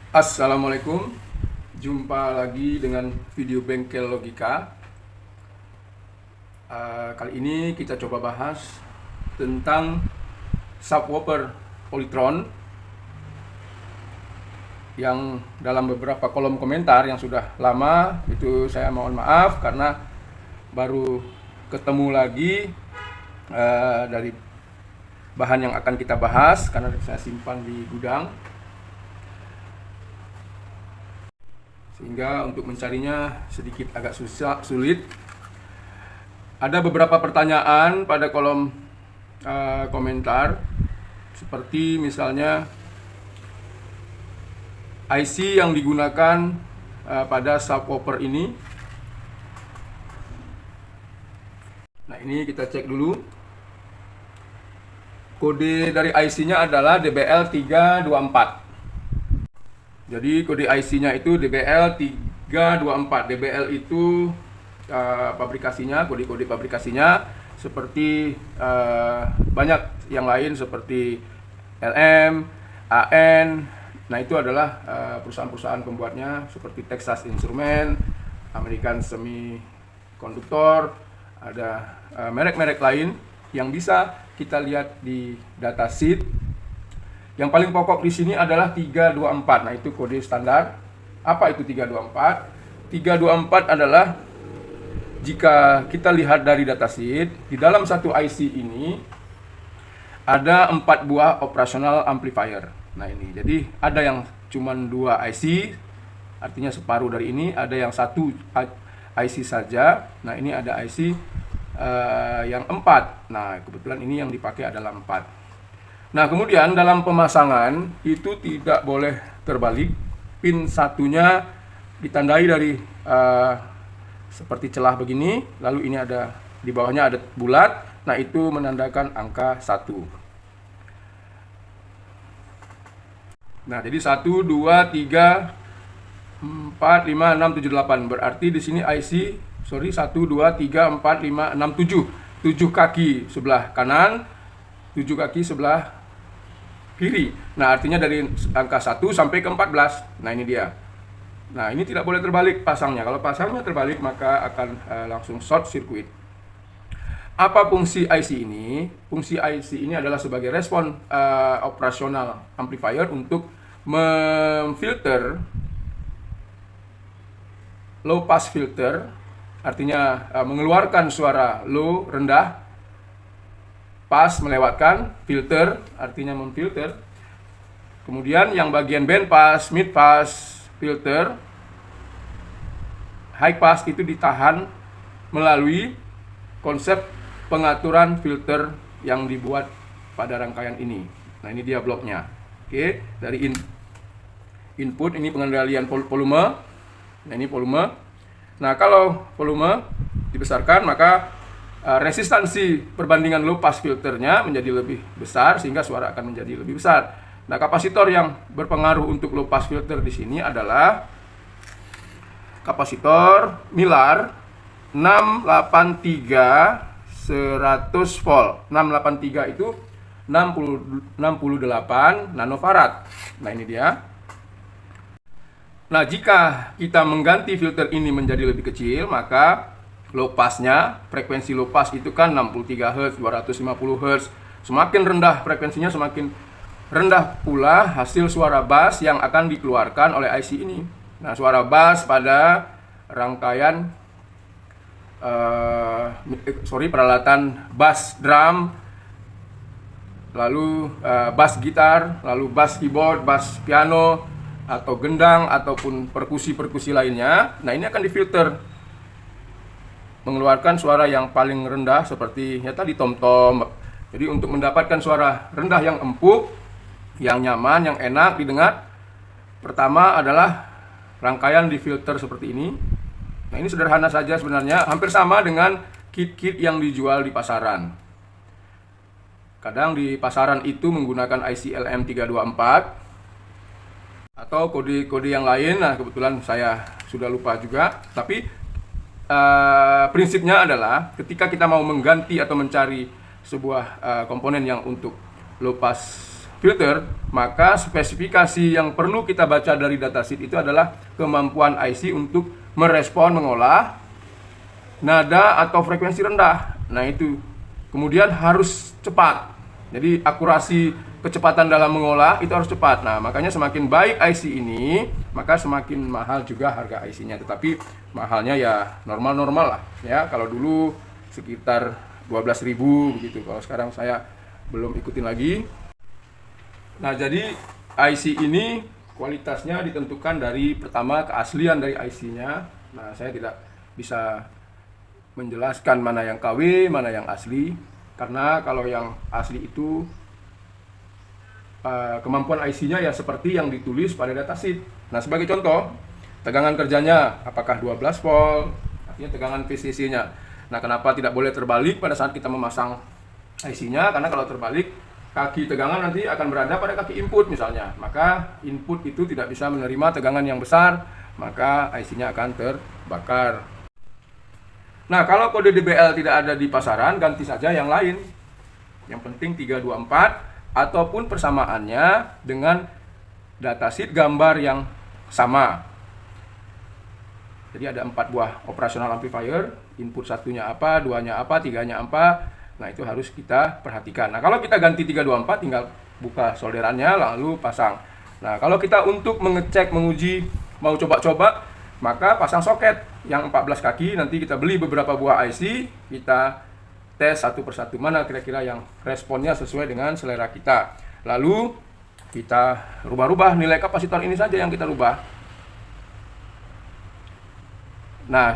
Assalamualaikum, jumpa lagi dengan video Bengkel Logika. Kali ini kita coba bahas tentang subwoofer Polytron yang dalam beberapa kolom komentar yang sudah lama itu saya mohon maaf karena baru ketemu lagi dari bahan yang akan kita bahas karena saya simpan di gudang. Sehingga untuk mencarinya sedikit agak sulit. Ada beberapa pertanyaan pada kolom komentar, seperti misalnya IC yang digunakan pada subwoofer ini. Nah, ini kita cek dulu. Kode dari IC-nya adalah DBL324. Jadi kode IC-nya itu DBL324. DBL itu pabrikasinya, kode-kode pabrikasinya seperti banyak yang lain seperti LM, AN. Nah, itu adalah perusahaan-perusahaan pembuatnya seperti Texas Instruments, American Semiconductor, ada merek-merek lain yang bisa kita lihat di datasheet. Yang paling pokok di sini adalah 324. Nah, itu kode standar. Apa itu 324? 324 adalah, jika kita lihat dari datasheet, di dalam satu IC ini ada 4 buah operational amplifier. Nah, ini. Jadi ada yang cuma 2 IC, artinya separuh dari ini. Ada yang 1 IC saja. Nah, ini ada IC yang 4. Nah, kebetulan ini yang dipakai adalah 4. Nah, kemudian dalam pemasangan itu tidak boleh terbalik. Pin satunya ditandai dari seperti celah begini, lalu ini ada di bawahnya ada bulat. Nah, itu menandakan angka 1. Nah, jadi 1 2 3 4 5 6 7 8. Berarti di sini IC 1 2 3 4 5 6 7. 7 kaki sebelah kanan, 7 kaki sebelah kiri. Nah, artinya dari angka 1 sampai ke 14. Nah, ini dia. Nah, ini tidak boleh terbalik pasangnya. Kalau pasangnya terbalik, maka akan langsung short circuit. Apa fungsi IC ini? Fungsi IC ini adalah sebagai respon operasional amplifier untuk memfilter low pass filter, artinya mengeluarkan suara low, rendah, pass melewatkan, filter artinya memfilter. Kemudian yang bagian band pass, mid pass, filter, high pass itu ditahan melalui konsep pengaturan filter yang dibuat pada rangkaian ini. Nah, ini dia bloknya. Oke, dari input ini pengendalian volume. Nah, ini volume. Nah, kalau volume dibesarkan, maka resistansi perbandingan low pass filternya menjadi lebih besar sehingga suara akan menjadi lebih besar. Nah, kapasitor yang berpengaruh untuk low pass filter di sini adalah kapasitor Mylar 683 100 volt. 683 itu 68 nanofarad. Nah, ini dia. Nah, jika kita mengganti filter ini menjadi lebih kecil, maka low passnya, frekuensi low pass itu kan 63 Hz, 250 Hz. Semakin rendah frekuensinya, semakin rendah pula hasil suara bass yang akan dikeluarkan oleh IC ini. Nah, suara bass pada rangkaian peralatan bass drum, lalu bass gitar, lalu bass keyboard, bass piano, atau gendang, ataupun perkusi-perkusi lainnya. Nah, ini akan difilter mengeluarkan suara yang paling rendah seperti ya tadi tom-tom. Jadi untuk mendapatkan suara rendah yang empuk, yang nyaman, yang enak didengar, pertama adalah rangkaian difilter seperti ini. Nah, ini sederhana saja sebenarnya, hampir sama dengan kit-kit yang dijual di pasaran. Kadang di pasaran itu menggunakan IC LM324 atau kode-kode yang lain. Nah, kebetulan saya sudah lupa juga, tapi prinsipnya adalah ketika kita mau mengganti atau mencari sebuah komponen yang untuk low pass filter, maka spesifikasi yang perlu kita baca dari datasheet itu adalah kemampuan IC untuk merespon, mengolah nada atau frekuensi rendah. Nah itu. Kemudian harus cepat. Jadi akurasi kecepatan dalam mengolah itu harus cepat. Nah, makanya semakin baik IC ini, maka semakin mahal juga harga IC-nya. Tetapi mahalnya ya normal-normal lah. Ya, kalau dulu sekitar 12.000 begitu. Kalau sekarang saya belum ikutin lagi. Nah, jadi IC ini kualitasnya ditentukan dari pertama keaslian dari IC-nya. Nah, saya tidak bisa menjelaskan mana yang KW, mana yang asli, karena kalau yang asli itu kemampuan IC-nya ya seperti yang ditulis pada datasheet. Nah, sebagai contoh, tegangan kerjanya apakah 12 volt, artinya tegangan VCC-nya. Nah, kenapa tidak boleh terbalik pada saat kita memasang IC-nya? Karena kalau terbalik, kaki tegangan nanti akan berada pada kaki input misalnya. Maka input itu tidak bisa menerima tegangan yang besar, maka IC-nya akan terbakar. Nah, kalau kode DBL tidak ada di pasaran, ganti saja yang lain. Yang penting 324 ataupun persamaannya dengan datasheet gambar yang sama. Jadi ada 4 buah operational amplifier, input satunya apa, duanya apa, tiganya apa. Nah, itu harus kita perhatikan. Nah, kalau kita ganti 324 tinggal buka solderannya lalu pasang. Nah, kalau kita untuk mengecek, menguji, mau coba-coba, maka pasang soket yang 14 kaki. Nanti kita beli beberapa buah IC, kita tes satu persatu mana kira-kira yang responnya sesuai dengan selera kita. Lalu kita rubah-rubah nilai kapasitor ini saja yang kita rubah. Nah,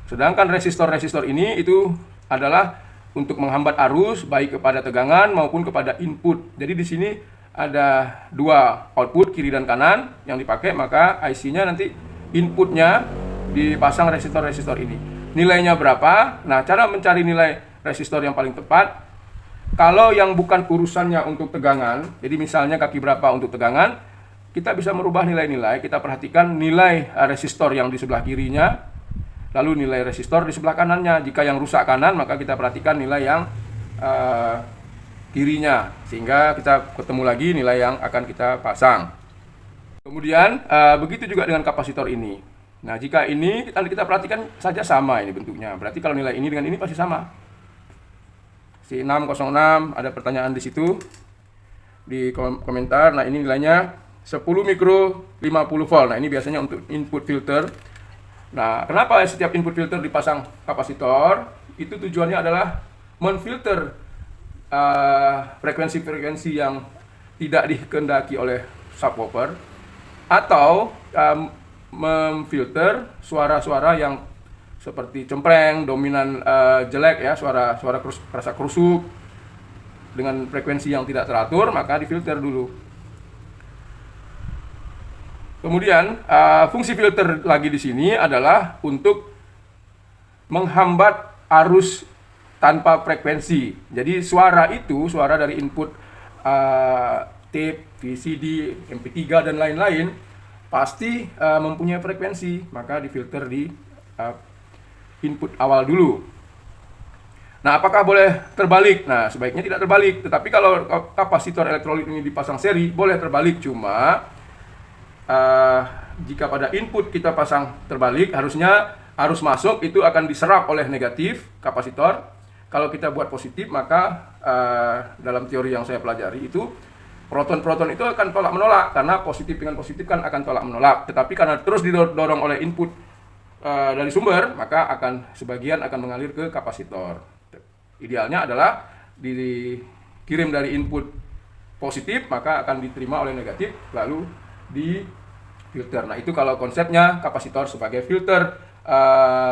sedangkan resistor-resistor ini itu adalah untuk menghambat arus baik kepada tegangan maupun kepada input. Jadi di sini ada 2 output kiri dan kanan yang dipakai, maka IC-nya nanti inputnya dipasang resistor-resistor ini. Nilainya berapa? Nah, cara mencari nilai resistor yang paling tepat, kalau yang bukan urusannya untuk tegangan, jadi misalnya kaki berapa untuk tegangan, kita bisa merubah nilai-nilai. Kita perhatikan nilai resistor yang di sebelah kirinya, lalu nilai resistor di sebelah kanannya. Jika yang rusak kanan, maka kita perhatikan nilai yang kirinya, sehingga kita ketemu lagi nilai yang akan kita pasang. Kemudian begitu juga dengan kapasitor ini. Nah, jika ini kita perhatikan saja sama ini bentuknya. Berarti kalau nilai ini dengan ini pasti sama. C606, ada pertanyaan di situ di komentar. Nah, ini nilainya 10 mikro 50 volt. Nah, ini biasanya untuk input filter. Nah, kenapa setiap input filter dipasang kapasitor? Itu tujuannya adalah menfilter frekuensi-frekuensi yang tidak dikehendaki oleh subwoofer, atau memfilter suara-suara yang seperti cempreng, dominan jelek ya, suara kerasa kerusuk dengan frekuensi yang tidak teratur, maka difilter dulu. Kemudian fungsi filter lagi di sini adalah untuk menghambat arus tanpa frekuensi. Jadi suara itu, suara dari input tape, VCD, MP3 dan lain-lain pasti mempunyai frekuensi, maka difilter di input awal dulu. Nah, apakah boleh terbalik? Nah, sebaiknya tidak terbalik. Tetapi kalau kapasitor elektrolit ini dipasang seri, boleh terbalik. Cuma jika pada input kita pasang terbalik, harusnya arus masuk itu akan diserap oleh negatif kapasitor. Kalau kita buat positif, maka dalam teori yang saya pelajari itu proton-proton itu akan tolak menolak, karena positif dengan positif kan akan tolak menolak. Tetapi karena terus didorong oleh input dari sumber, maka sebagian akan mengalir ke kapasitor. Idealnya adalah dikirim dari input positif, maka akan diterima oleh negatif, lalu di filter. Nah, itu kalau konsepnya kapasitor sebagai filter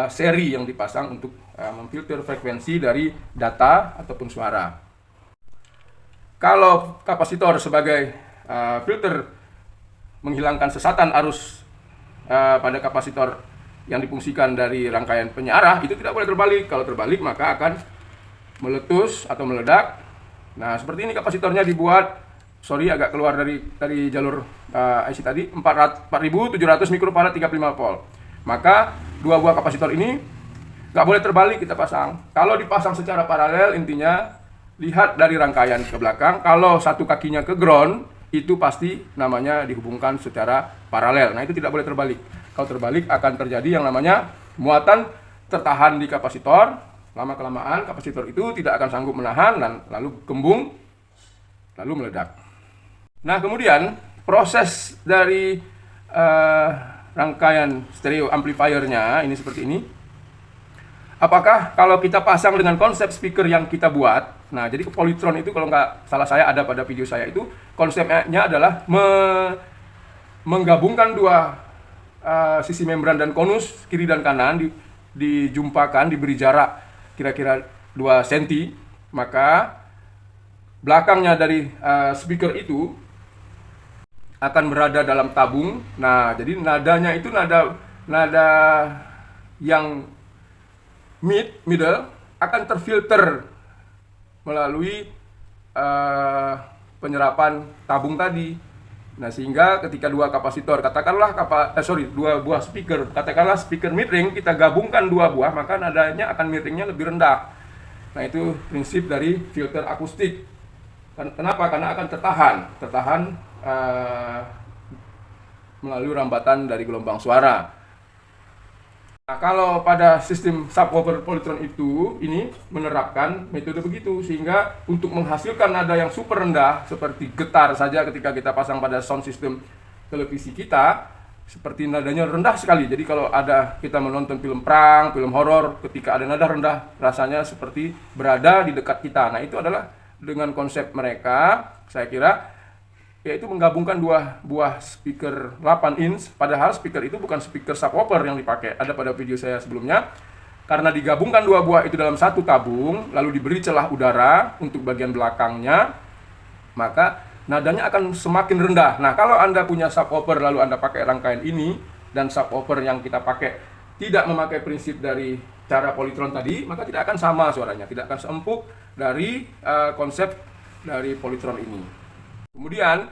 seri yang dipasang untuk memfilter frekuensi dari data ataupun suara. Kalau kapasitor sebagai filter menghilangkan sesatan arus pada kapasitor yang difungsikan dari rangkaian penyearah, itu tidak boleh terbalik. Kalau terbalik maka akan meletus atau meledak. Nah, seperti ini kapasitornya dibuat, agak keluar dari jalur IC tadi, 4700 mikrofarad 35 volt. Maka 2 buah kapasitor ini nggak boleh terbalik kita pasang. Kalau dipasang secara paralel, intinya lihat dari rangkaian ke belakang, kalau satu kakinya ke ground, itu pasti namanya dihubungkan secara paralel. Nah, itu tidak boleh terbalik. Kalau terbalik akan terjadi yang namanya muatan tertahan di kapasitor. Lama-kelamaan kapasitor itu tidak akan sanggup menahan dan lalu gembung, lalu meledak. Nah, kemudian proses dari rangkaian stereo amplifiernya ini seperti ini. Apakah kalau kita pasang dengan konsep speaker yang kita buat, nah jadi Polytron itu kalau nggak salah saya ada pada video saya itu, konsepnya adalah menggabungkan dua sisi membran dan konus kiri dan kanan dijumpakan, diberi jarak kira-kira 2 cm, maka belakangnya dari speaker itu akan berada dalam tabung. Nah, jadi nadanya itu nada yang middle akan terfilter melalui penyerapan tabung tadi. Nah, sehingga ketika dua kapasitor, katakanlah dua buah speaker, katakanlah speaker mid-range, kita gabungkan 2 buah, maka nadanya akan mid-range-nya lebih rendah. Nah, itu prinsip dari filter akustik. Kenapa? Karena akan tertahan melalui rambatan dari gelombang suara. Nah, kalau pada sistem subwoofer Polytron ini menerapkan metode begitu, sehingga untuk menghasilkan nada yang super rendah seperti getar saja ketika kita pasang pada sound system televisi kita, seperti nadanya rendah sekali. Jadi kalau kita menonton film perang, film horor, ketika ada nada rendah, rasanya seperti berada di dekat kita. Nah, itu adalah dengan konsep mereka, saya kira, yaitu menggabungkan 2 buah speaker 8 inch, padahal speaker itu bukan speaker subwoofer yang dipakai. Ada pada video saya sebelumnya. Karena digabungkan 2 buah itu dalam satu tabung, lalu diberi celah udara untuk bagian belakangnya, maka nadanya akan semakin rendah. Nah, kalau Anda punya subwoofer lalu Anda pakai rangkaian ini, dan subwoofer yang kita pakai tidak memakai prinsip dari cara Polytron tadi, maka tidak akan sama suaranya, tidak akan seempuk dari konsep dari Polytron ini. Kemudian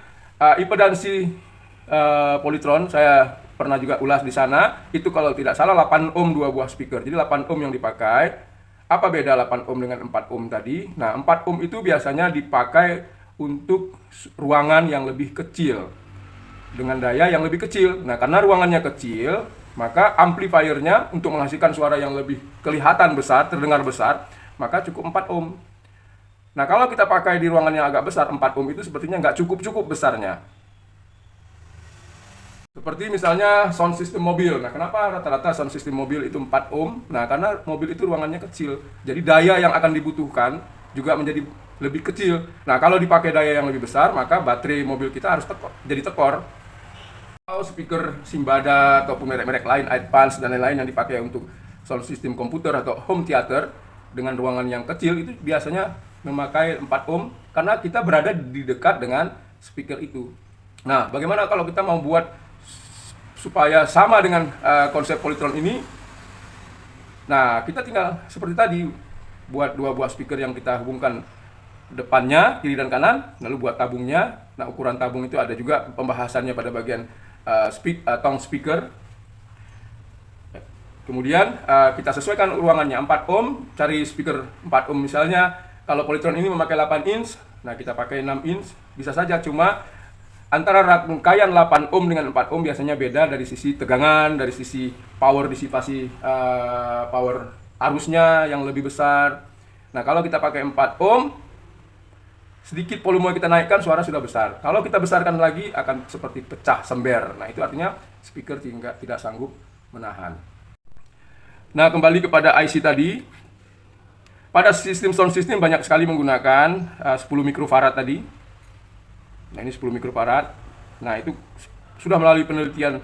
impedansi Polytron saya pernah juga ulas di sana. Itu kalau tidak salah 8 ohm 2 buah speaker. Jadi 8 ohm yang dipakai. Apa beda 8 ohm dengan 4 ohm tadi? Nah, 4 ohm itu biasanya dipakai untuk ruangan yang lebih kecil dengan daya yang lebih kecil. Nah, karena ruangannya kecil, maka amplifiernya untuk menghasilkan suara yang lebih kelihatan besar, terdengar besar, maka cukup 4 ohm. Nah, kalau kita pakai di ruangan yang agak besar, 4 ohm itu sepertinya nggak cukup besarnya. Seperti misalnya sound system mobil. Nah, kenapa rata-rata sound system mobil itu 4 ohm? Nah, karena mobil itu ruangannya kecil. Jadi daya yang akan dibutuhkan juga menjadi lebih kecil. Nah, kalau dipakai daya yang lebih besar, maka baterai mobil kita harus jadi tekor. Kalau speaker Simbada ataupun merek-merek lain, Advance dan lain-lain yang dipakai untuk sound system komputer atau home theater dengan ruangan yang kecil, itu biasanya memakai 4 ohm karena kita berada di dekat dengan speaker itu. Nah, bagaimana kalau kita mau buat supaya sama dengan konsep Polytron ini? Nah, kita tinggal seperti tadi, buat 2 buah speaker yang kita hubungkan depannya, kiri dan kanan, lalu buat tabungnya. Nah, ukuran tabung itu ada juga pembahasannya pada bagian tong speaker. Kemudian kita sesuaikan ruangannya 4 ohm, cari speaker 4 ohm misalnya. Kalau Polytron ini memakai 8 inch, nah kita pakai 6 inch, bisa saja. Cuma antara rangkaian 8 ohm dengan 4 ohm biasanya beda dari sisi tegangan, dari sisi power disipasi, power arusnya yang lebih besar. Nah, kalau kita pakai 4 ohm, sedikit volume kita naikkan, suara sudah besar. Kalau kita besarkan lagi, akan seperti pecah sember. Nah, itu artinya speaker tidak sanggup menahan. Nah, kembali kepada IC tadi. Pada sistem sound system banyak sekali menggunakan 10 mikrofarad tadi. Nah, ini 10 mikrofarad. Nah, itu sudah melalui penelitian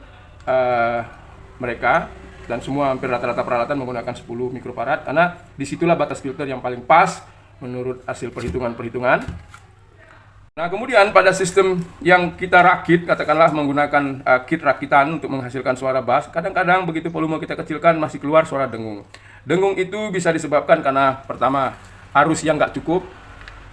mereka, dan semua hampir rata-rata peralatan menggunakan 10 mikrofarad karena disitulah batas filter yang paling pas menurut hasil perhitungan-perhitungan. Nah, kemudian pada sistem yang kita rakit, katakanlah menggunakan kit rakitan untuk menghasilkan suara bass, kadang-kadang begitu volume kita kecilkan masih keluar suara dengung. Dengung itu bisa disebabkan karena pertama, arus yang nggak cukup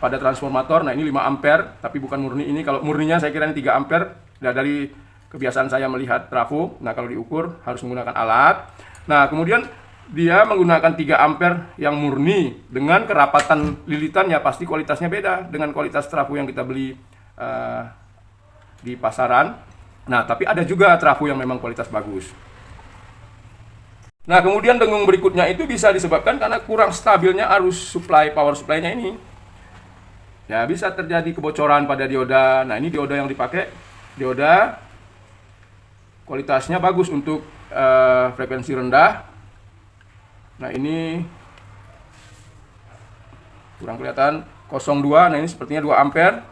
pada transformator. Nah, ini 5 ampere, tapi bukan murni ini. Kalau murninya saya kira ini 3 ampere. Nah, dari kebiasaan saya melihat trafo, nah kalau diukur harus menggunakan alat. Nah, kemudian dia menggunakan 3 ampere yang murni dengan kerapatan lilitannya pasti kualitasnya beda dengan kualitas trafo yang kita beli di pasaran. Nah, tapi ada juga trafo yang memang kualitas bagus. Nah, kemudian dengung berikutnya itu bisa disebabkan karena kurang stabilnya arus supply, power supply-nya ini. Ya, bisa terjadi kebocoran pada dioda. Nah, ini dioda yang dipakai, dioda kualitasnya bagus untuk frekuensi rendah. Nah, ini kurang kelihatan 02. Nah, ini sepertinya 2 ampere.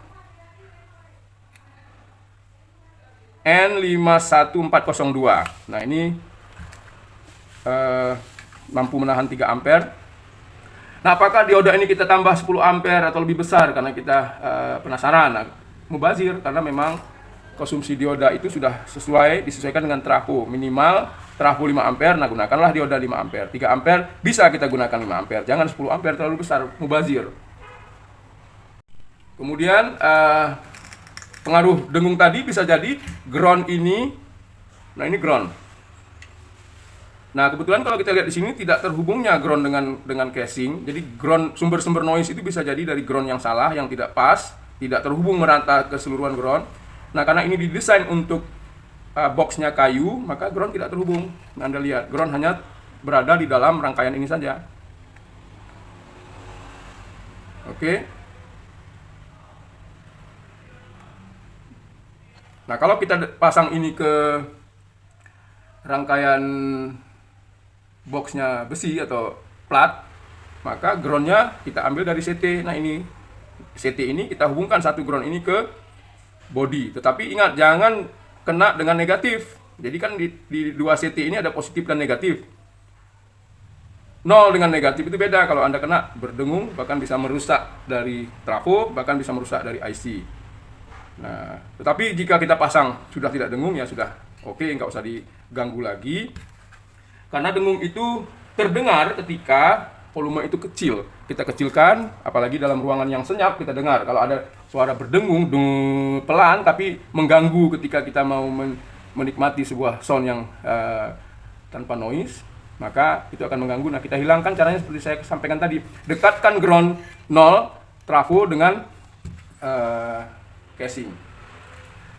N51402. Nah, ini mampu menahan 3 ampere. Nah, apakah dioda ini kita tambah 10 ampere atau lebih besar karena kita penasaran? Nah, mubazir karena memang konsumsi dioda itu sudah disesuaikan dengan trafo minimal trafo 5 ampere. Nah, gunakanlah dioda 5 ampere. 3 ampere bisa kita gunakan 5 ampere. Jangan 10 ampere terlalu besar, mubazir. Kemudian pengaruh dengung tadi bisa jadi ground ini. Nah, ini ground. Nah, kebetulan kalau kita lihat di sini tidak terhubungnya ground dengan casing. Jadi ground, sumber noise itu bisa jadi dari ground yang salah, yang tidak pas, tidak terhubung merata keseluruhan ground. Nah, karena ini didesain untuk boxnya kayu, maka ground tidak terhubung. Nah, Anda lihat, ground hanya berada di dalam rangkaian ini saja. Oke. Nah, kalau kita pasang ini ke rangkaian boxnya besi atau plat, maka groundnya kita ambil dari CT. Nah, ini CT ini kita hubungkan satu ground ini ke body. Tetapi ingat, jangan kena dengan negatif. Jadi kan di 2 CT ini ada positif dan negatif. 0 dengan negatif itu beda. Kalau Anda kena berdengung, bahkan bisa merusak dari trafo, bahkan bisa merusak dari IC. Nah, tetapi jika kita pasang sudah tidak dengung, ya sudah oke, nggak usah diganggu lagi. Karena dengung itu terdengar ketika volume itu kecil. Kita kecilkan, apalagi dalam ruangan yang senyap kita dengar. Kalau ada suara berdengung pelan tapi mengganggu ketika kita mau menikmati sebuah sound yang tanpa noise, maka itu akan mengganggu. Nah, kita hilangkan caranya seperti saya sampaikan tadi. Dekatkan ground 0 trafo dengan casing.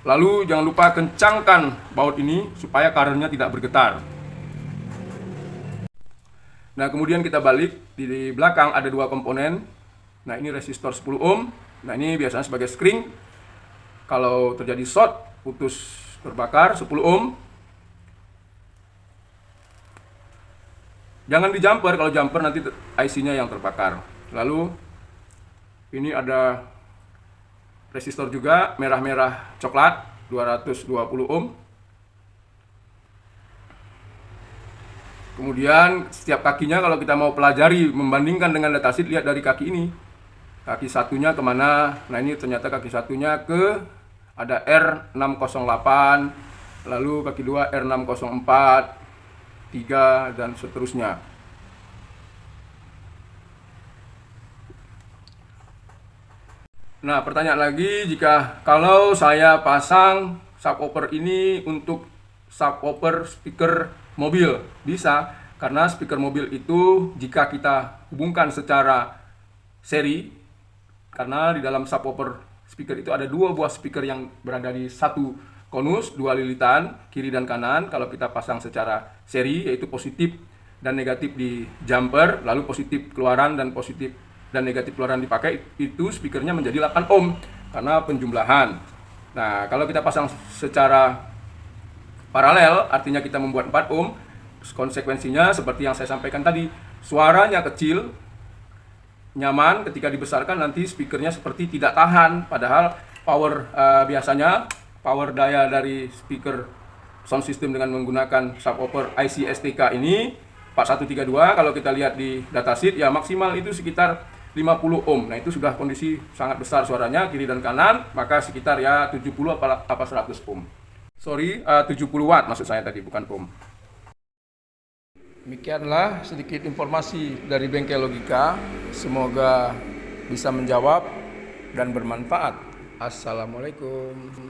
Lalu jangan lupa kencangkan baut ini supaya current-nya tidak bergetar. Nah, kemudian kita balik, di belakang ada 2 komponen. Nah, ini resistor 10 ohm. Nah, ini biasanya sebagai screen. Kalau terjadi short, putus terbakar 10 ohm. Jangan di jumper, kalau jumper nanti IC-nya yang terbakar. Lalu ini ada resistor juga, merah-merah coklat, 220 ohm. Kemudian setiap kakinya kalau kita mau pelajari membandingkan dengan datasheet, lihat dari kaki ini. Kaki satunya kemana? Nah, ini ternyata kaki satunya ke ada R608, lalu kaki 2 R604, 3 dan seterusnya. Nah, pertanyaan lagi, kalau saya pasang subwoofer ini untuk subwoofer speaker mobil, bisa, karena speaker mobil itu jika kita hubungkan secara seri, karena di dalam subwoofer speaker itu ada 2 buah speaker yang berada di satu konus, 2 lilitan kiri dan kanan. Kalau kita pasang secara seri, yaitu positif dan negatif di jumper, lalu positif keluaran dan negatif keluaran dipakai, itu speakernya menjadi 8 ohm karena penjumlahan. Nah, kalau kita pasang secara paralel, artinya kita membuat 4 ohm. Konsekuensinya seperti yang saya sampaikan tadi, suaranya kecil, nyaman. Ketika dibesarkan nanti speakernya seperti tidak tahan. Padahal biasanya power daya dari speaker sound system dengan menggunakan subwoofer IC STK ini 4132, kalau kita lihat di datasheet ya maksimal itu sekitar 50 ohm. Nah, itu sudah kondisi sangat besar suaranya kiri dan kanan, maka sekitar ya 70 apa 100 ohm. 70 watt maksud saya tadi, bukan ohm. Demikianlah sedikit informasi dari Bengkel Logika. Semoga bisa menjawab dan bermanfaat. Assalamualaikum.